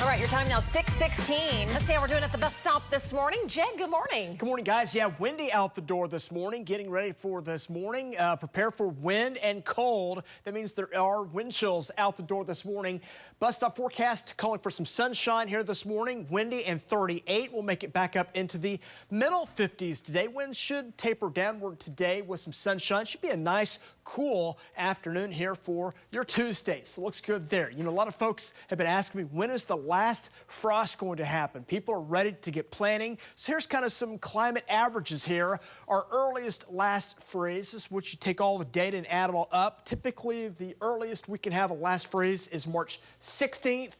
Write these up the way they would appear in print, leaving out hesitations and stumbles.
All right, your time now 6:16. Let's see how we're doing at the bus stop this morning. Jed, good morning. Good morning, guys. Yeah, windy out the door this morning. Getting ready for this morning. Prepare for wind and cold. That means there are wind chills out the door this morning. Bus stop forecast calling for some sunshine here this morning. Windy and 38. We'll make it back up into the middle 50s today. Winds should taper downward today with some sunshine. Should be a nice, cool afternoon here for your Tuesday. So looks good there. You know, a lot of folks have been asking me, when is the last frost going to happen? People are ready to get planning. So here's kind of some climate averages here. Our earliest last freeze is which you take all the data and add it all up. Typically, the earliest we can have a last freeze is March 16th.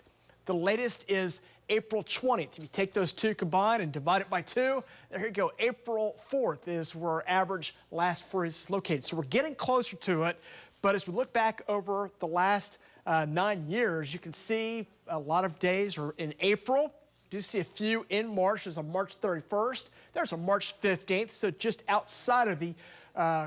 The latest is April 20th. If you take those two combined and divide it by 2, there you go. April 4th is where our average last freeze is located. So we're getting closer to it. But as we look back over the last 9 years, you can see a lot of days are in April. You do see a few in March. There's a March 31st. There's a March 15th. So just outside of the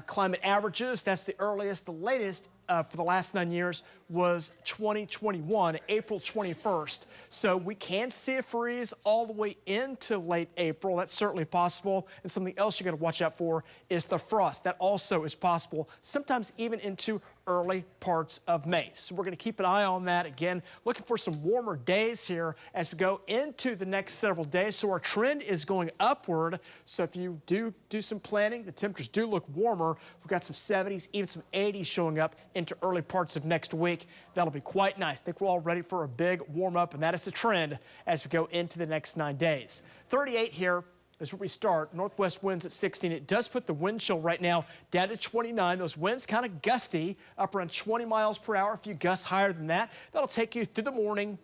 climate averages, that's the earliest. The latest for the last 9 years was 2021, April 21st. So we can see a freeze all the way into late April. That's certainly possible. And something else you got to watch out for is the frost. That also is possible, sometimes even into early parts of May. So we're going to keep an eye on that. Again, looking for some warmer days here as we go into the next several days. So our trend is going upward. So if you do some planning, the temperatures do look warmer. We've got some 70s, even some 80s showing up into early parts of next week. That'll be quite nice. I think we're all ready for a big warm up, and that is the trend as we go into the next 9 days. 38 here is where we start. Northwest winds at 16. It does put the wind chill right now down to 29. Those winds kind of gusty, up around 20 miles per hour. A few gusts higher than that. That'll take you through the morning,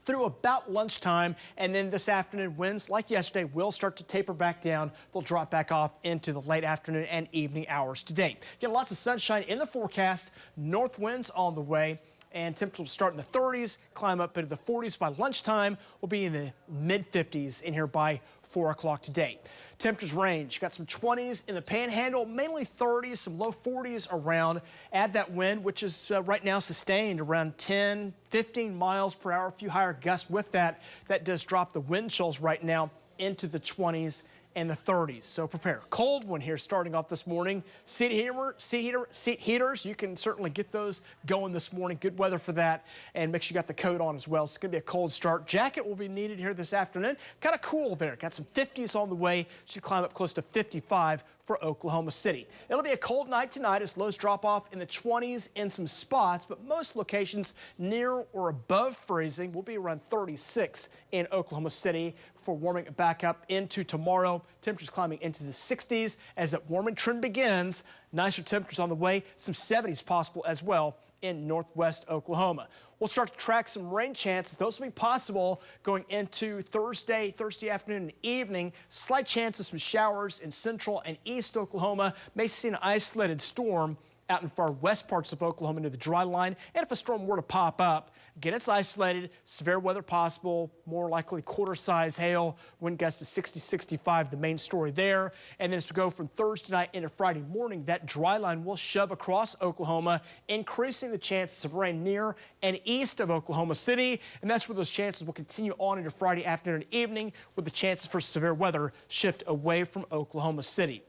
through about lunchtime, and then this afternoon, winds like yesterday will start to taper back down. They'll drop back off into the late afternoon and evening hours today. Again, lots of sunshine in the forecast. North winds on the way. And temperatures will start in the 30s, climb up into the 40s by lunchtime. We'll be in the mid-50s in here by 4 o'clock today. Temperatures range. Got some 20s in the panhandle, mainly 30s, some low 40s around. Add that wind, which is right now sustained around 10, 15 miles per hour. A few higher gusts with that. That does drop the wind chills right now into the 20s and the 30s. So prepare. Cold one here starting off this morning. Seat heaters, you can certainly get those going this morning. Good weather for that. And make sure you got the coat on as well. So it's going to be a cold start. Jacket will be needed here this afternoon. Kind of cool there. Got some 50s on the way. Should climb up close to 55 for Oklahoma City. It'll be a cold night tonight as lows drop off in the 20s in some spots, but most locations near or above freezing will be around 36 in Oklahoma City. For warming back up into tomorrow. Temperatures climbing into the 60s as that warming trend begins. Nicer temperatures on the way. Some 70s possible as well in northwest Oklahoma. We'll start to track some rain chances. Those will be possible going into Thursday afternoon and evening. Slight chance of some showers in central and east Oklahoma. May see an isolated storm out in far west parts of Oklahoma near the dry line. And if a storm were to pop up, again, it's isolated, severe weather possible, more likely quarter-size hail, wind gusts to 60, 65, the main story there. And then as we go from Thursday night into Friday morning, that dry line will shove across Oklahoma, increasing the chances of rain near and east of Oklahoma City. And that's where those chances will continue on into Friday afternoon and evening, with the chances for severe weather shift away from Oklahoma City.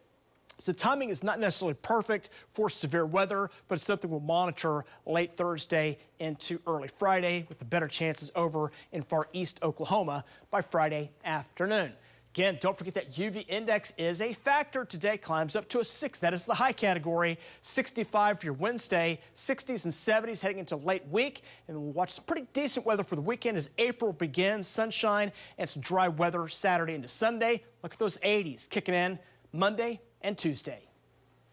So the timing is not necessarily perfect for severe weather, but it's something we'll monitor late Thursday into early Friday, with the better chances over in far east Oklahoma by Friday afternoon. Again, don't forget that UV index is a factor today, climbs up to a 6. That is the high category. 65 for your Wednesday, 60s and 70s heading into late week. And we'll watch some pretty decent weather for the weekend as April begins. Sunshine and some dry weather Saturday into Sunday. Look at those 80s kicking in Monday and Tuesday.